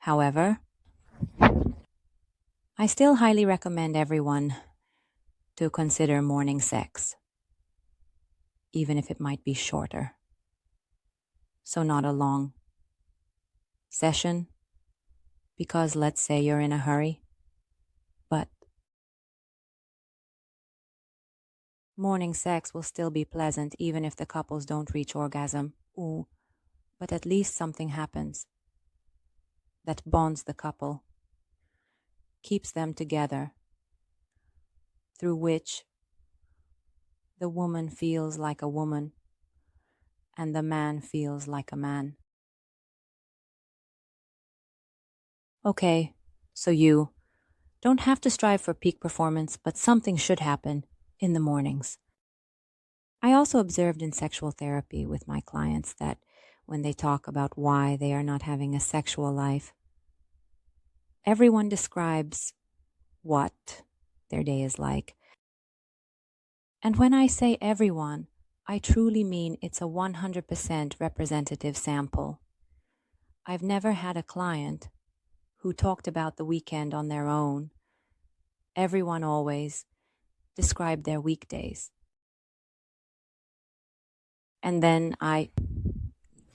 However, I still highly recommend everyone to consider morning sex, even if it might be shorter. So not a long session, because let's say you're in a hurry, but morning sex will still be pleasant even if the couples don't reach orgasm. Ooh, but at least something happens that bonds the couple, keeps them together, through which the woman feels like a woman and the man feels like a man. Okay, so you don't have to strive for peak performance, but something should happen in the mornings. I also observed in sexual therapy with my clients that when they talk about why they are not having a sexual life, everyone describes what their day is like. And when I say everyone, I truly mean it's a 100% representative sample. I've never had a client who talked about the weekend on their own. Everyone always described their weekdays. And then I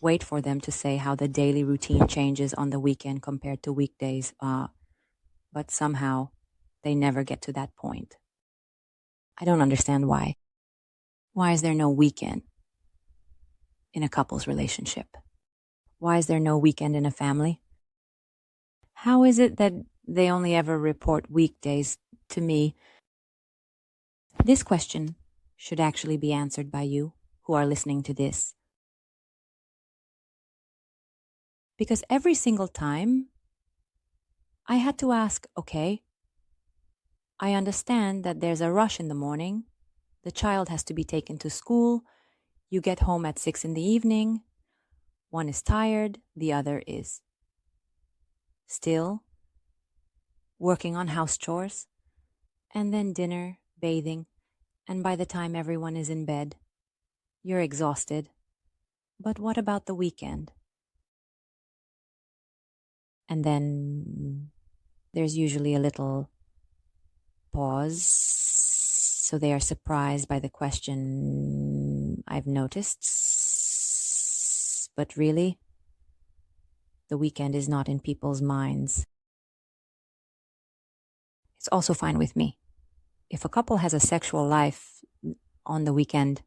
wait for them to say how the daily routine changes on the weekend compared to weekdays, but somehow they never get to that point. I don't understand why. Why is there no weekend in a couple's relationship? Why is there no weekend in a family? How is it that they only ever report weekdays to me? This question should actually be answered by you who are listening to this. Because every single time I had to ask, okay, I understand that there's a rush in the morning. The child has to be taken to school. You get home at 6 p.m. One is tired, the other is still working on house chores, and then dinner, bathing, and by the time everyone is in bed, you're exhausted. But what about the weekend? And then there's usually a little pause, so they are surprised by the question, I've noticed, but really, the weekend is not in people's minds. It's also fine with me. If a couple has a sexual life on the weekend,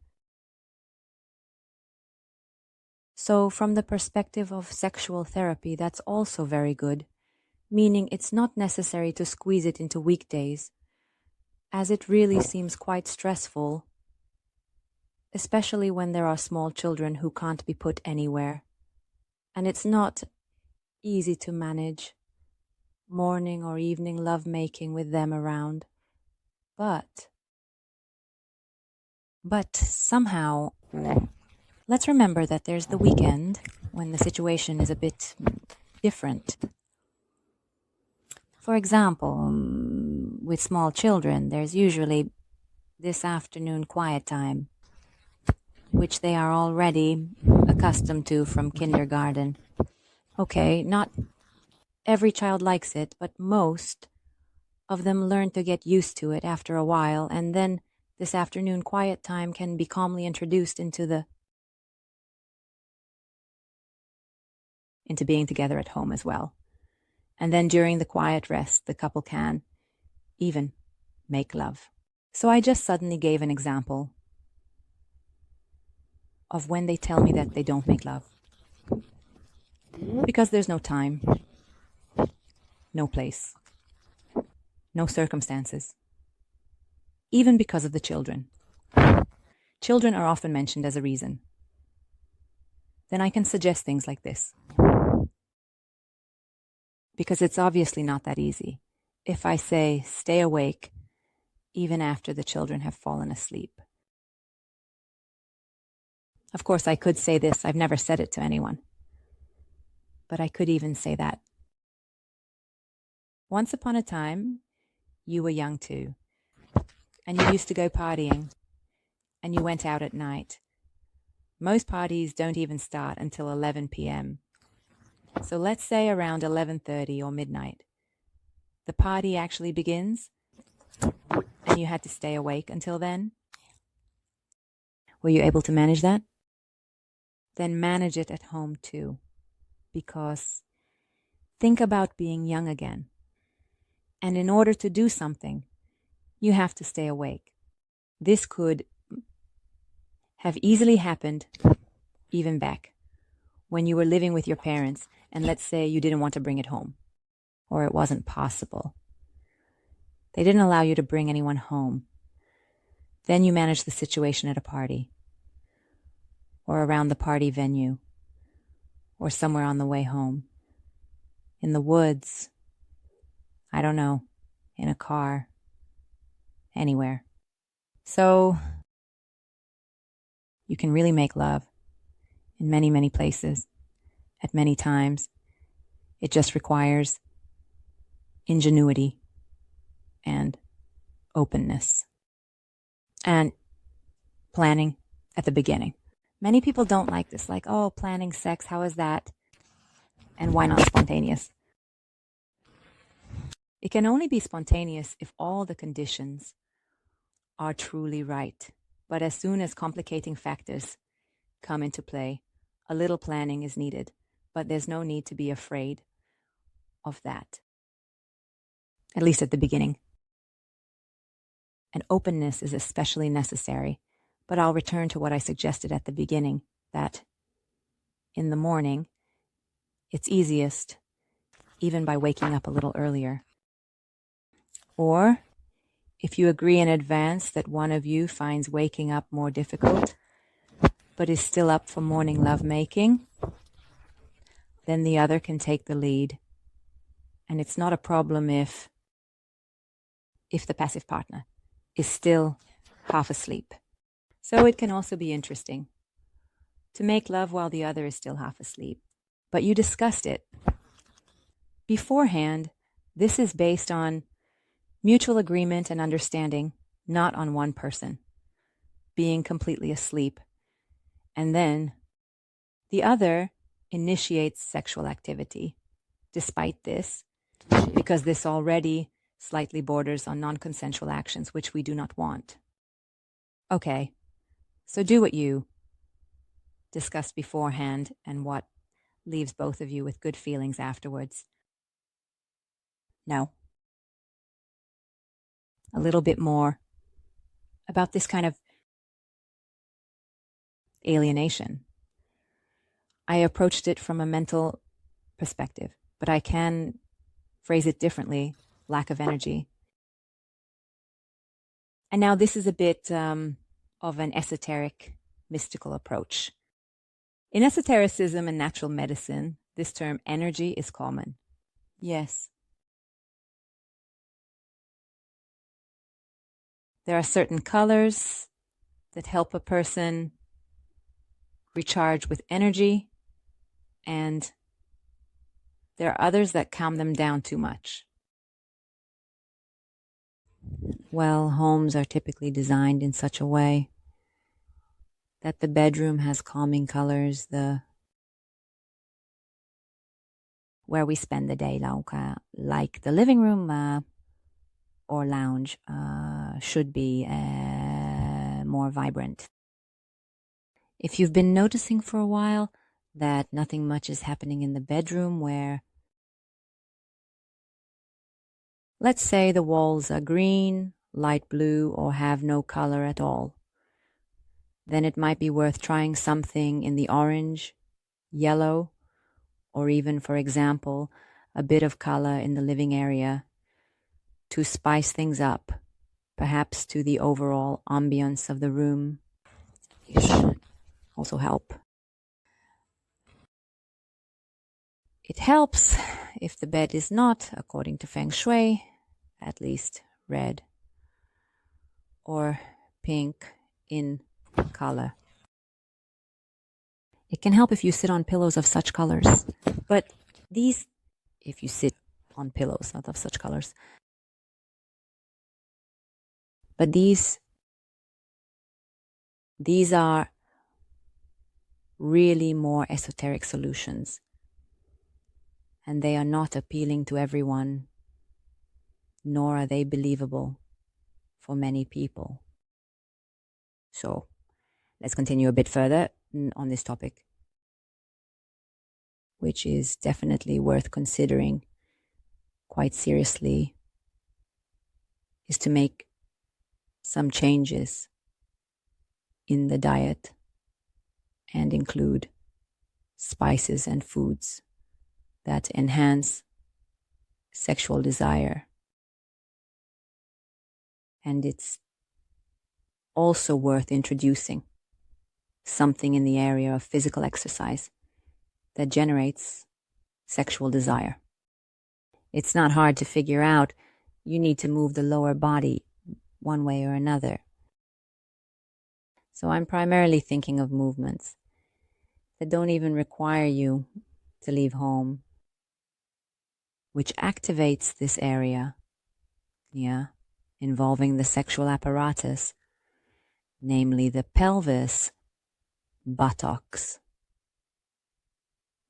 so from the perspective of sexual therapy, that's also very good, meaning it's not necessary to squeeze it into weekdays, as it really seems quite stressful, especially when there are small children who can't be put anywhere. And it's not easy to manage morning or evening lovemaking with them around. But somehow, let's remember that there's the weekend when the situation is a bit different. For example, with small children, there's usually this afternoon quiet time, which they are already accustomed to from kindergarten. Okay, not every child likes it, but most of them learn to get used to it after a while, and then this afternoon quiet time can be calmly introduced into being together at home as well. And then during the quiet rest, the couple can even make love. So I just suddenly gave an example of when they tell me that they don't make love. Because there's no time, no place, no circumstances, even because of the children. Children are often mentioned as a reason. Then I can suggest things like this. Because it's obviously not that easy. If I say, stay awake, even after the children have fallen asleep. Of course, I could say this. I've never said it to anyone. But I could even say that. Once upon a time, you were young too. And you used to go partying. And you went out at night. Most parties don't even start until 11 p.m. So let's say around 11:30 or midnight, the party actually begins and you had to stay awake until then. Were you able to manage that? Then manage it at home too, because think about being young again. And in order to do something, you have to stay awake. This could have easily happened even back when you were living with your parents, and let's say you didn't want to bring it home, or it wasn't possible. They didn't allow you to bring anyone home. Then you manage the situation at a party, or around the party venue, or somewhere on the way home, in the woods, I don't know, in a car, anywhere. So you can really make love in many, many places, at many times. It just requires ingenuity and openness and planning at the beginning. Many people don't like this, like, oh, planning sex, how is that? And why not spontaneous? It can only be spontaneous if all the conditions are truly right. But as soon as complicating factors come into play, a little planning is needed. But there's no need to be afraid of that, at least at the beginning. And openness is especially necessary. But I'll return to what I suggested at the beginning, that in the morning, it's easiest, even by waking up a little earlier. Or if you agree in advance that one of you finds waking up more difficult, but is still up for morning lovemaking, then the other can take the lead. And it's not a problem if the passive partner is still half asleep. So it can also be interesting to make love while the other is still half asleep. But you discussed it beforehand. This is based on mutual agreement and understanding, not on one person being completely asleep. And then the other initiates sexual activity despite this, because this already slightly borders on non-consensual actions, which we do not want. Okay, so do what you discussed beforehand and what leaves both of you with good feelings afterwards. Now, a little bit more about this kind of alienation. I approached it from a mental perspective, but I can phrase it differently: lack of energy. And now this is a bit of an esoteric, mystical approach. In esotericism and natural medicine, this term energy is common. Yes. There are certain colors that help a person recharge with energy, and there are others that calm them down too much. Well, homes are typically designed in such a way that the bedroom has calming colors, where we spend the day, like the living room or lounge, should be more vibrant. If you've been noticing for a while that nothing much is happening in the bedroom, where, let's say, the walls are green, light blue, or have no color at all, then it might be worth trying something in the orange, yellow, or even, for example, a bit of color in the living area to spice things up, perhaps to the overall ambience of the room. It should also help. It helps if the bed is not, according to Feng Shui, at least red or pink in color. It can help if you sit on pillows of such colors. But if you sit on pillows not of such colors. But these are really more esoteric solutions. and they are not appealing to everyone, nor are they believable for many people. So let's continue a bit further on this topic, which is definitely worth considering quite seriously, is to make some changes in the diet and include spices and foods that enhance sexual desire. And it's also worth introducing something in the area of physical exercise that generates sexual desire. It's not hard to figure out. You need to move the lower body one way or another. So I'm primarily thinking of movements that don't even require you to leave home, which activates this area, involving the sexual apparatus, namely the pelvis, buttocks,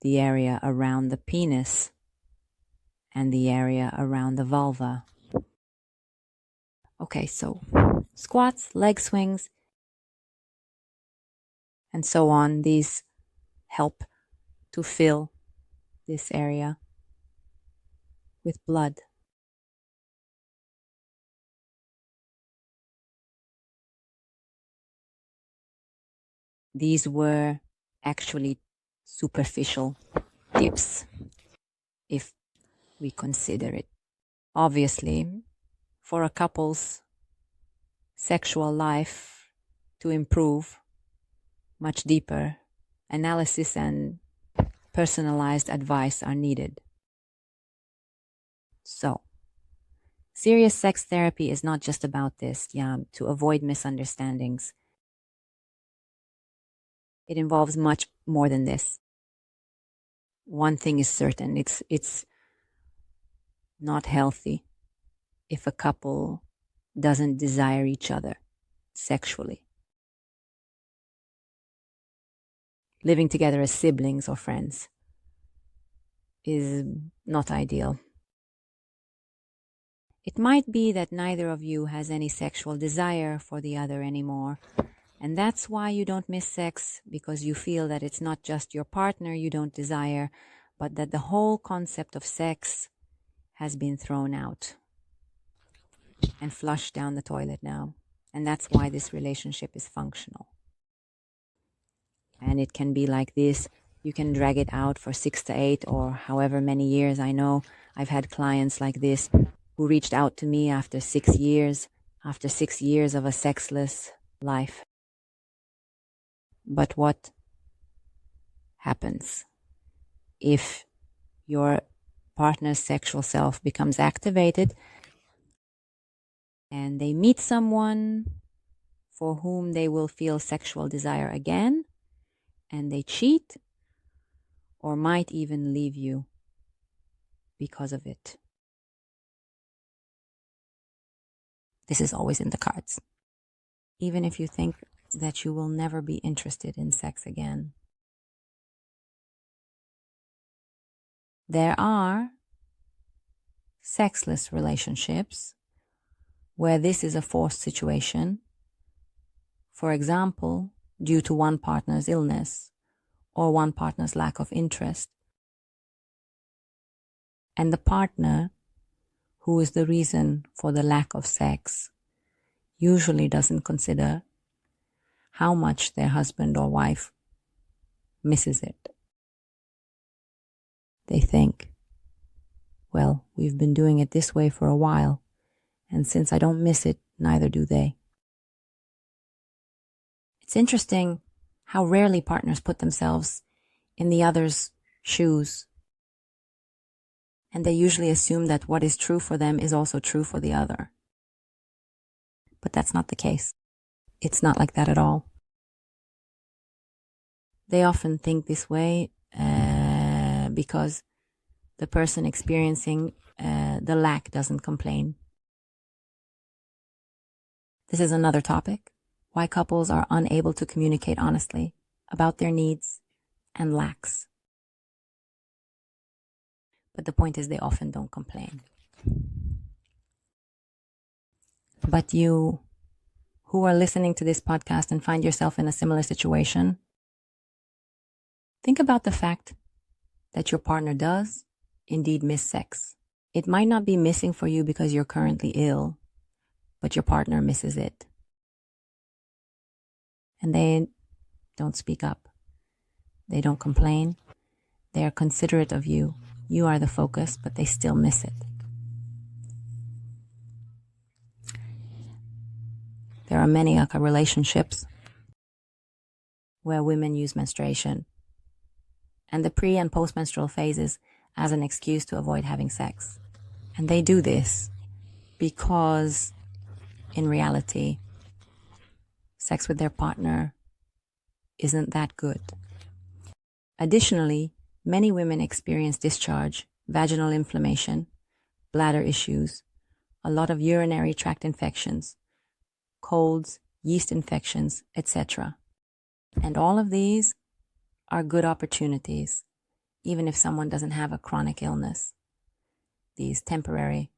the area around the penis, and the area around the vulva. Okay, so squats, leg swings, and so on, these help to fill this area with blood. These were actually superficial tips, if we consider it. Obviously, for a couple's sexual life to improve, much deeper analysis and personalized advice are needed. So, serious sex therapy is not just about this, to avoid misunderstandings. It involves much more than this. One thing is certain, it's not healthy if a couple doesn't desire each other sexually. Living together as siblings or friends is not ideal. It might be that neither of you has any sexual desire for the other anymore, and that's why you don't miss sex, because you feel that it's not just your partner you don't desire, but that the whole concept of sex has been thrown out and flushed down the toilet now, and that's why this relationship is functional. And it can be like this. You can drag it out for 6 to 8 or however many years. I know I've had clients like this who reached out to me after 6 years of a sexless life. But what happens if your partner's sexual self becomes activated and they meet someone for whom they will feel sexual desire again, and they cheat or might even leave you because of it? This is always in the cards. Even if you think that you will never be interested in sex again. There are sexless relationships where this is a forced situation, for example, due to one partner's illness or one partner's lack of interest. And the partner, who is the reason for the lack of sex, usually doesn't consider how much their husband or wife misses it. They think, well, we've been doing it this way for a while, and since I don't miss it, neither do they. It's interesting how rarely partners put themselves in the other's shoes, and they usually assume that what is true for them is also true for the other. But that's not the case. It's not like that at all. They often think this way because the person experiencing the lack doesn't complain. This is another topic, why couples are unable to communicate honestly about their needs and lacks. But the point is, they often don't complain. But you who are listening to this podcast and find yourself in a similar situation, think about the fact that your partner does indeed miss sex. It might not be missing for you because you're currently ill, but your partner misses it. And they don't speak up. They don't complain. They are considerate of you. You are the focus, but they still miss it. There are many relationships where women use menstruation and the pre- and post-menstrual phases as an excuse to avoid having sex. And they do this because, in reality, sex with their partner isn't that good. Additionally, many women experience discharge, vaginal inflammation, bladder issues, a lot of urinary tract infections, colds, yeast infections, etc. And all of these are good opportunities, even if someone doesn't have a chronic illness. These temporary,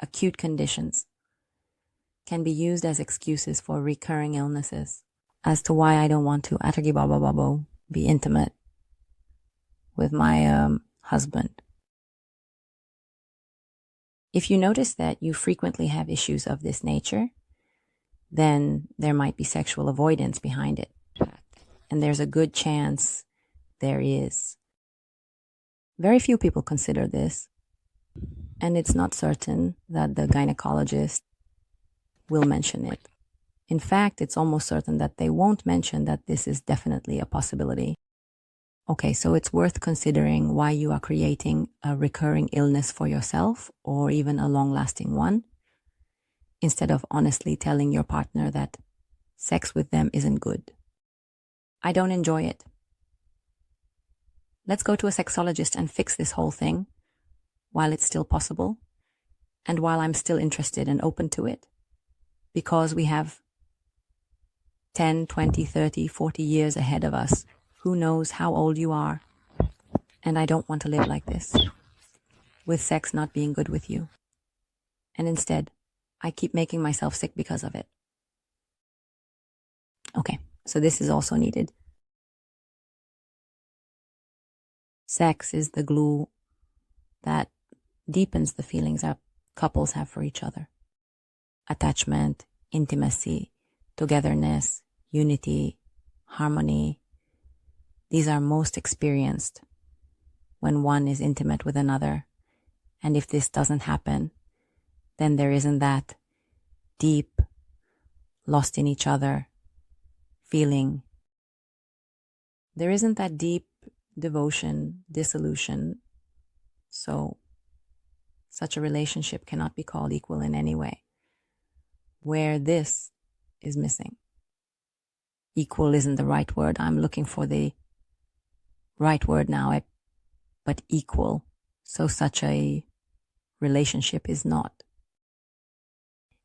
acute conditions can be used as excuses for recurring illnesses as to why I don't want to be intimate with my husband. If you notice that you frequently have issues of this nature, then there might be sexual avoidance behind it. And there's a good chance there is. Very few people consider this, and it's not certain that the gynecologist will mention it. In fact, it's almost certain that they won't mention that this is definitely a possibility. Okay, so it's worth considering why you are creating a recurring illness for yourself, or even a long-lasting one, instead of honestly telling your partner that sex with them isn't good. I don't enjoy it. Let's go to a sexologist and fix this whole thing while it's still possible and while I'm still interested and open to it, because we have 10, 20, 30, 40 years ahead of us. Who knows how old you are? And I don't want to live like this, with sex not being good with you. And instead, I keep making myself sick because of it. Okay, so this is also needed. Sex is the glue that deepens the feelings that couples have for each other. Attachment, intimacy, togetherness, unity, harmony. These are most experienced when one is intimate with another. And if this doesn't happen, then there isn't that deep, lost in each other feeling. There isn't that deep devotion, dissolution. So such a relationship cannot be called equal in any way, where this is missing. Equal isn't the right word. I'm looking for the right word now, but equal. So such a relationship is not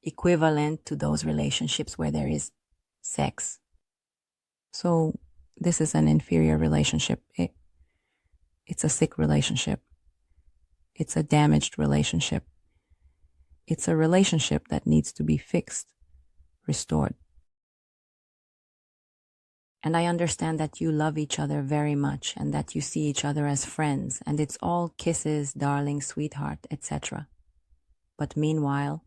equivalent to those relationships where there is sex. So this is an inferior relationship. It's a sick relationship. It's a damaged relationship. It's a relationship that needs to be fixed, restored. And I understand that you love each other very much and that you see each other as friends, and it's all kisses, darling, sweetheart, etc. But meanwhile,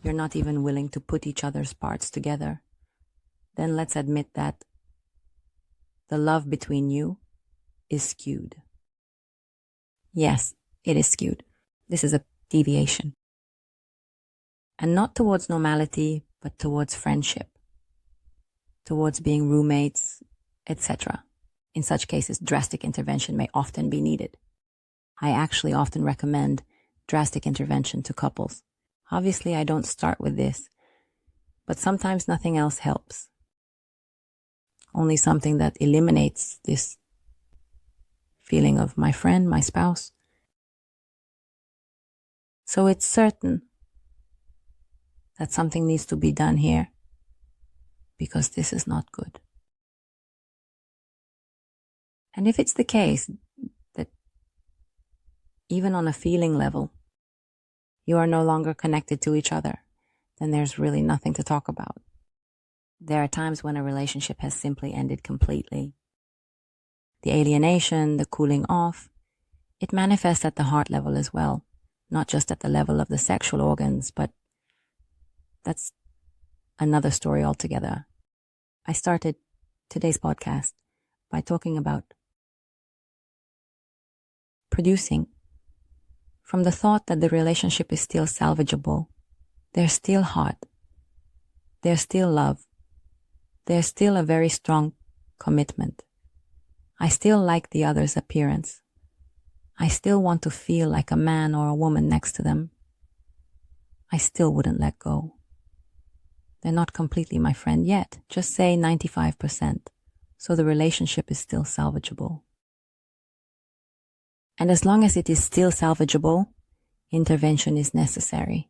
you're not even willing to put each other's parts together. Then let's admit that the love between you is skewed. Yes, it is skewed. This is a deviation. And not towards normality, but towards friendship, towards being roommates, etc. In such cases, drastic intervention may often be needed. I actually often recommend drastic intervention to couples. Obviously, I don't start with this, but sometimes nothing else helps. Only something that eliminates this feeling of my friend, my spouse. So it's certain that something needs to be done here, because this is not good. And if it's the case that even on a feeling level, you are no longer connected to each other, then there's really nothing to talk about. There are times when a relationship has simply ended completely. The alienation, the cooling off, it manifests at the heart level as well, not just at the level of the sexual organs, but that's another story altogether. I started today's podcast by talking about producing from the thought that the relationship is still salvageable. There's still heart. There's still love. There's still a very strong commitment. I still like the other's appearance. I still want to feel like a man or a woman next to them. I still wouldn't let go. They're not completely my friend yet, just say 95%, so the relationship is still salvageable. And as long as it is still salvageable, intervention is necessary.